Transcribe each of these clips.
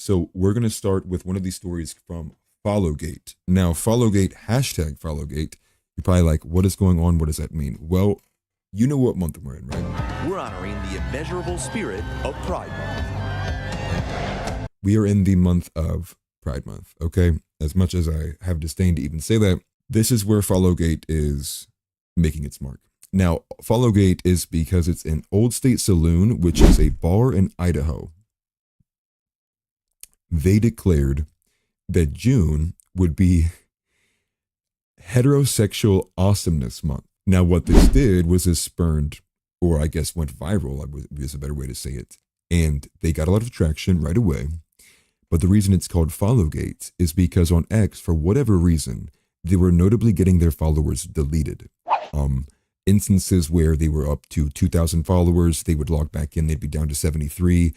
So we're going to start with one of these stories from FollowGate. Now, FollowGate, hashtag FollowGate. You're probably like, what is going on? What does that mean? Well, you know what month we're in, right? We're honoring the immeasurable spirit of Pride Month. We are in the month of Pride Month, okay? As much as I have disdain to even say that, this is where FollowGate is making its mark. Now, FollowGate is because it's an Old State Saloon, which is a bar in Idaho. They declared that June would be heterosexual awesomeness month. Now, what this did was this spurned, or I guess went viral, is a better way to say it. And they got a lot of traction right away. But the reason it's called FollowGate is because on X, for whatever reason, they were notably getting their followers deleted. Instances where they were up to 2,000 followers, they would log back in, they'd be down to 73.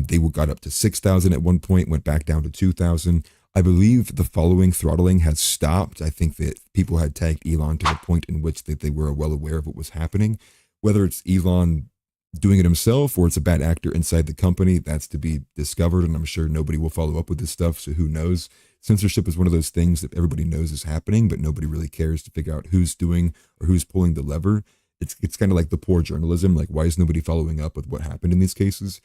They got up to 6,000 at one point, went back down to 2,000. I believe the following throttling has stopped. I think that people had tagged Elon to the point in which that they were well aware of what was happening. Whether it's Elon doing it himself or it's a bad actor inside the company, that's to be discovered, and I'm sure nobody will follow up with this stuff, so who knows. Censorship is one of those things that everybody knows is happening, but nobody really cares to figure out who's doing or who's pulling the lever. It's kind of like the poor journalism, like why is nobody following up with what happened in these cases?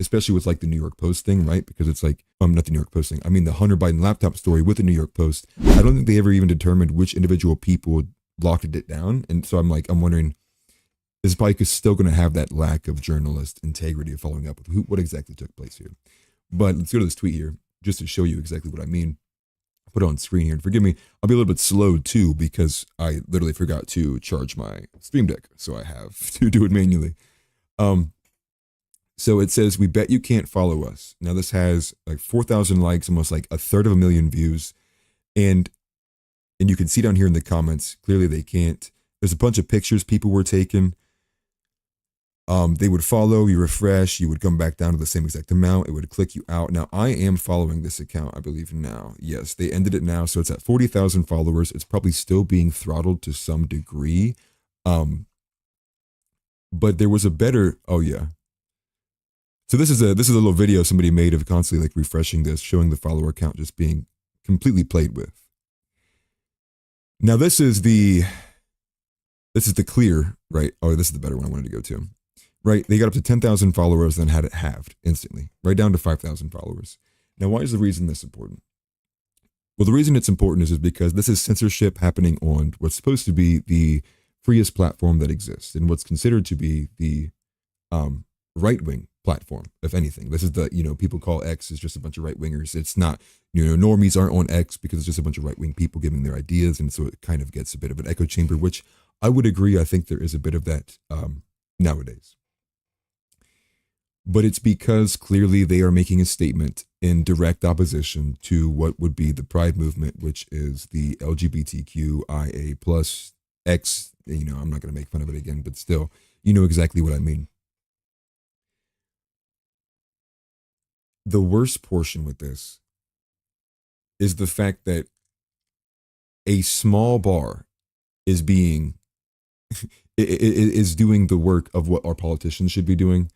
Especially with like the New York Post thing, right? Because it's like, not the New York Post thing, I mean the Hunter Biden laptop story with the New York Post. I don't think they ever even determined which individual people locked it down, and so I'm wondering, is probably still going to have that lack of journalist integrity of following up with what exactly took place here. But let's go to this tweet here, just to show you exactly what I mean. I'll put it on screen here, and forgive me, I'll be a little bit slow too, because I literally forgot to charge my Stream Deck, so I have to do it manually. So it says, we bet you can't follow us. Now this has like 4,000 likes, almost like 1/3 views. And you can see down here in the comments, clearly they can't. There's a bunch of pictures people were taking. They would follow, you refresh, you would come back down to the same exact amount. It would click you out. Now I am following this account, I believe now. Yes, they ended it now. So it's at 40,000 followers. It's probably still being throttled to some degree. But there was a better, oh yeah. So this is a little video somebody made of constantly like refreshing this, showing the follower count just being completely played with. Now this is the clear, right? Oh, this is the better one I wanted to go to. Right, they got up to 10,000 followers, then had it halved instantly, right down to 5,000 followers. Now, why is the reason this important? Well, the reason it's important is because this is censorship happening on what's supposed to be the freest platform that exists, and what's considered to be the right-wing platform, if anything. This is the, people call X is just a bunch of right-wingers. It's not, normies aren't on X because it's just a bunch of right-wing people giving their ideas, and so it kind of gets a bit of an echo chamber, which I would agree, I think there is a bit of that nowadays. But it's because clearly they are making a statement in direct opposition to what would be the Pride movement, which is the LGBTQIA plus X. I'm not going to make fun of it again, but still, you know exactly what I mean. The worst portion with this is the fact that a small bar is being is doing the work of what our politicians should be doing.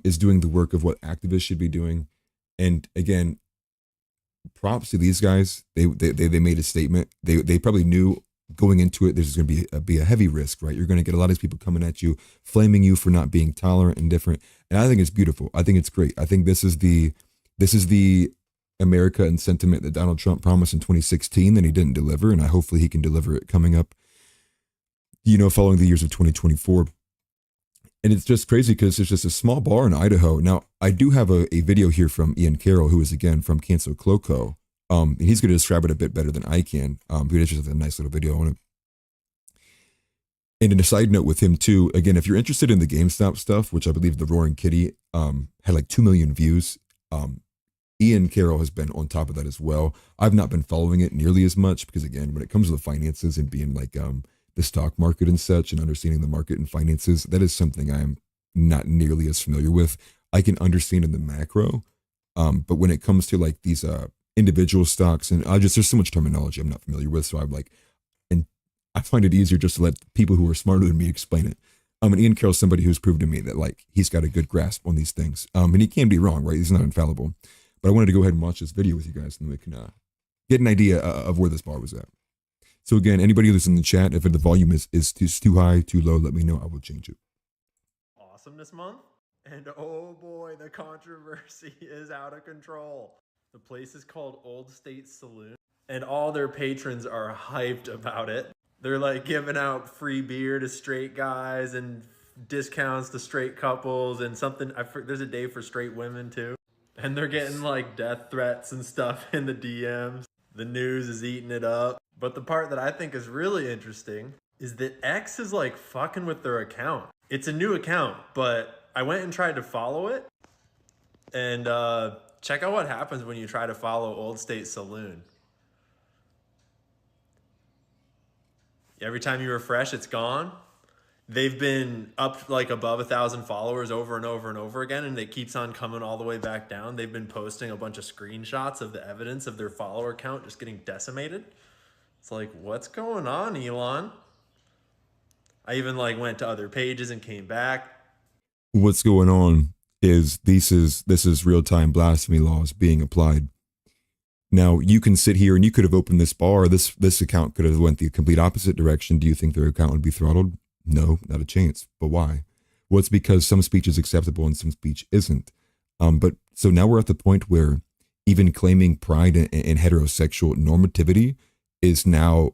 Is doing the work of what activists should be doing. And again, props to these guys. They made a statement. They probably knew going into it, there's going to be a heavy risk, right? You're going to get a lot of these people coming at you, flaming you for not being tolerant and different. And I think it's beautiful. I think it's great. I think this is the America and sentiment that Donald Trump promised in 2016 that he didn't deliver. And hopefully he can deliver it coming up, following the years of 2024. And it's just crazy because it's just a small bar in Idaho. Now, I do have a video here from Ian Carroll, who is, again, from Cancel Cloco. And he's going to describe it a bit better than I can. But it's just a nice little video on it. And in a side note with him, too, again, if you're interested in the GameStop stuff, which I believe the Roaring Kitty had like 2 million views, Ian Carroll has been on top of that as well. I've not been following it nearly as much because, again, when it comes to the finances and being like the stock market and such and understanding the market and finances, that is something I am not nearly as familiar with. I can understand in the macro, but when it comes to like these individual stocks, and there's so much terminology I'm not familiar with, so and I find it easier just to let people who are smarter than me explain it. And Ian Carroll's somebody who's proved to me that like he's got a good grasp on these things, and he can be wrong, right? He's not infallible, But I wanted to go ahead and watch this video with you guys, and then we can get an idea of where this bar was at. So again, anybody who's in the chat, if the volume is too high, too low, let me know. I will change it. Awesomeness month, and oh boy, the controversy is out of control. The place is called Old State Saloon, and all their patrons are hyped about it. They're like giving out free beer to straight guys and discounts to straight couples, and something, there's a day for straight women too. And they're getting like death threats and stuff in the DMs. The news is eating it up. But the part that I think is really interesting is that X is like fucking with their account. It's a new account, but I went and tried to follow it. And check out what happens when you try to follow Old State Saloon. Every time you refresh, it's gone. They've been up like above 1,000 followers over and over and over again, and it keeps on coming all the way back down. They've been posting a bunch of screenshots of the evidence of their follower count just getting decimated. It's like, what's going on, Elon? I even like went to other pages and came back. What's going on is this is real-time blasphemy laws being applied. Now, you can sit here and you could have opened this bar. This account could have went the complete opposite direction. Do you think their account would be throttled? No, not a chance. But why? Well, it's because some speech is acceptable and some speech isn't. But so now we're at the point where even claiming pride in heterosexual normativity is now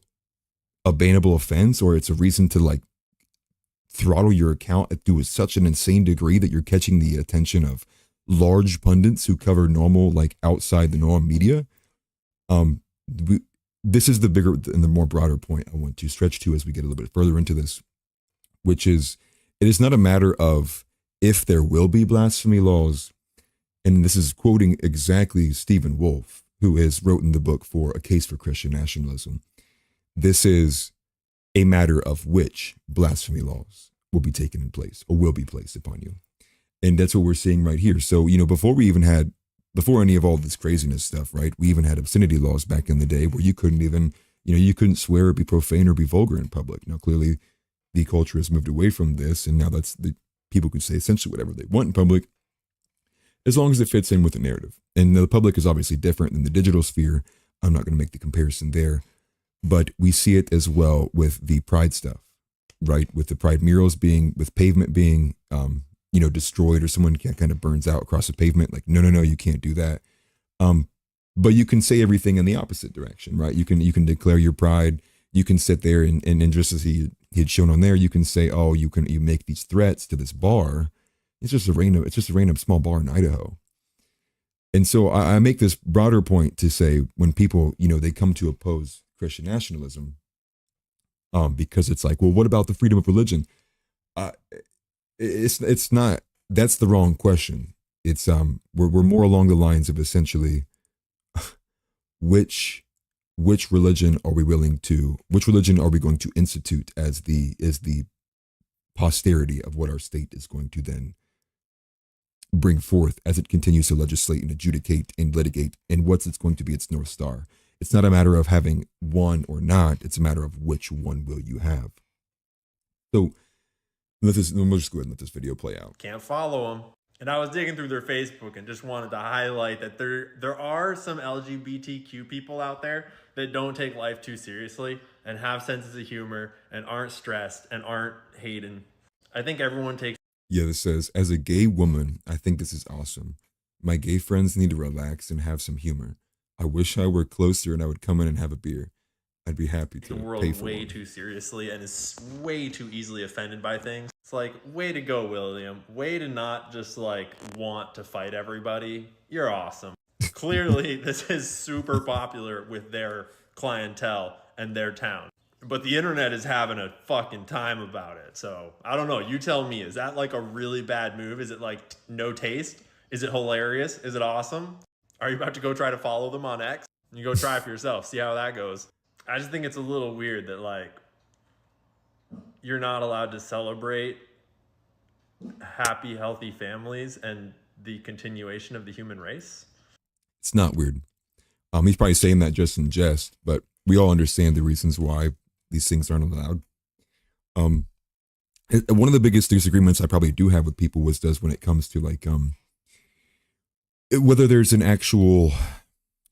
a bannable offense, or it's a reason to like throttle your account to such an insane degree that you're catching the attention of large pundits who cover normal, like outside the norm media. This is the bigger and the more broader point I want to stretch to as we get a little bit further into this, which is, it is not a matter of if there will be blasphemy laws. And this is quoting exactly Stephen Wolfe, who has written the book for A Case for Christian Nationalism. This is a matter of which blasphemy laws will be taken in place or will be placed upon you. And that's what we're seeing right here. So, before any of all this craziness stuff, right? We even had obscenity laws back in the day where you couldn't even, you couldn't swear or be profane or be vulgar in public. Now, clearly the culture has moved away from this, and now people can say essentially whatever they want in public, as long as it fits in with the narrative. And the public is obviously different than the digital sphere. I'm not going to make the comparison there, but we see it as well with the pride stuff, right? With the pride murals with pavement being, destroyed, or someone kind of burns out across the pavement. Like, no, you can't do that. But you can say everything in the opposite direction, right? You can declare your pride. You can sit there and just as he had shown on there, you can say, oh, you make these threats to this bar. It's just a random small bar in Idaho. And so I make this broader point to say, when people, they come to oppose Christian nationalism, because it's like, well, what about the freedom of religion? It's not, that's the wrong question. It's we're more along the lines of essentially which religion are we going to institute as the posterity of what our state is going to then bring forth as it continues to legislate and adjudicate and litigate, and what's it's going to be its North Star. It's not a matter of having one or not, it's a matter of which one will you have. So we'll just go ahead and let this video play out. Can't follow them. And I was digging through their Facebook and just wanted to highlight that there are some LGBTQ people out there that don't take life too seriously and have senses of humor and aren't stressed and aren't hating. I think everyone takes... Yeah, this says, as a gay woman, I think this is awesome. My gay friends need to relax and have some humor. I wish I were closer and I would come in and have a beer. I'd be happy to the world pay for way one. Too seriously and is way too easily offended by things. It's like, way to go, William. Way to not just like want to fight everybody. You're awesome. Clearly, this is super popular with their clientele and their town. But the internet is having a fucking time about it. So I don't know. You tell me, is that like a really bad move? Is it like no taste? Is it hilarious? Is it awesome? Are you about to go try to follow them on X? You go try it for yourself. See how that goes. I just think it's a little weird that like you're not allowed to celebrate happy, healthy families and the continuation of the human race. It's not weird. He's probably saying that just in jest, but we all understand the reasons why these things aren't allowed. One of the biggest disagreements I probably do have with people does when it comes to like whether there's an actual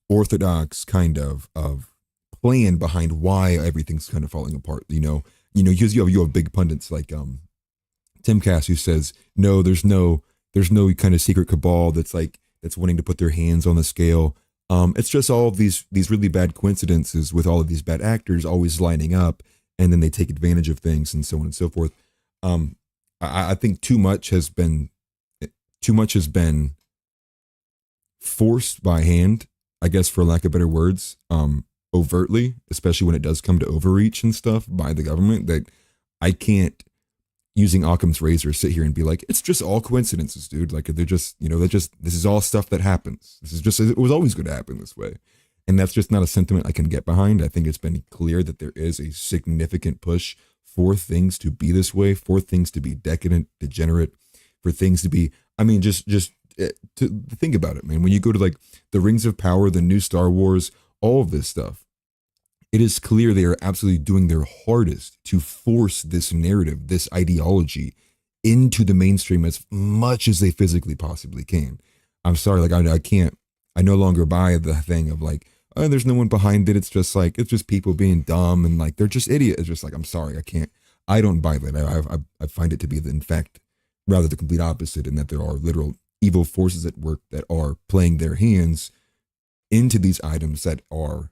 orthodox kind of plan behind why everything's kind of falling apart. Because you have big pundits like Tim Cass, who says no, there's no kind of secret cabal that's wanting to put their hands on the scale. It's just all of these really bad coincidences with all of these bad actors always lining up, and then they take advantage of things and so on and so forth. I think too much has been forced by hand, I guess, for lack of better words, overtly, especially when it does come to overreach and stuff by the government, that I can't, using Occam's razor, sit here and be like, it's just all coincidences, dude. Like, this is all stuff that happens. It was always going to happen this way. And that's just not a sentiment I can get behind. I think it's been clear that there is a significant push for things to be this way, for things to be decadent, degenerate, for things to be, to think about it, man. When you go to like the Rings of Power, the new Star Wars, all of this stuff, it is clear they are absolutely doing their hardest to force this narrative, this ideology into the mainstream as much as they physically possibly can. I'm sorry, like I no longer buy the thing of like, oh, there's no one behind it. It's just people being dumb and like, they're just idiots. It's just like, I'm sorry, I don't buy that. I find it to be, in fact, rather the complete opposite, in that there are literal evil forces at work that are playing their hands into these items that are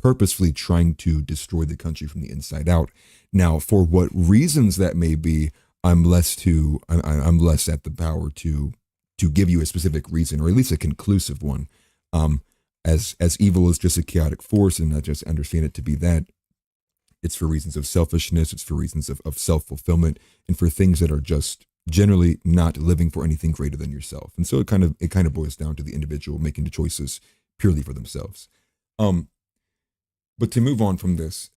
purposefully trying to destroy the country from the inside out. Now, for what reasons that may be, I'm less at the power to give you a specific reason, or at least a conclusive one. As evil is just a chaotic force, and I just understand it to be that. It's for reasons of selfishness, it's for reasons of self-fulfillment, and for things that are just generally not living for anything greater than yourself. And so it kind of boils down to the individual making the choices purely for themselves. But to move on from this,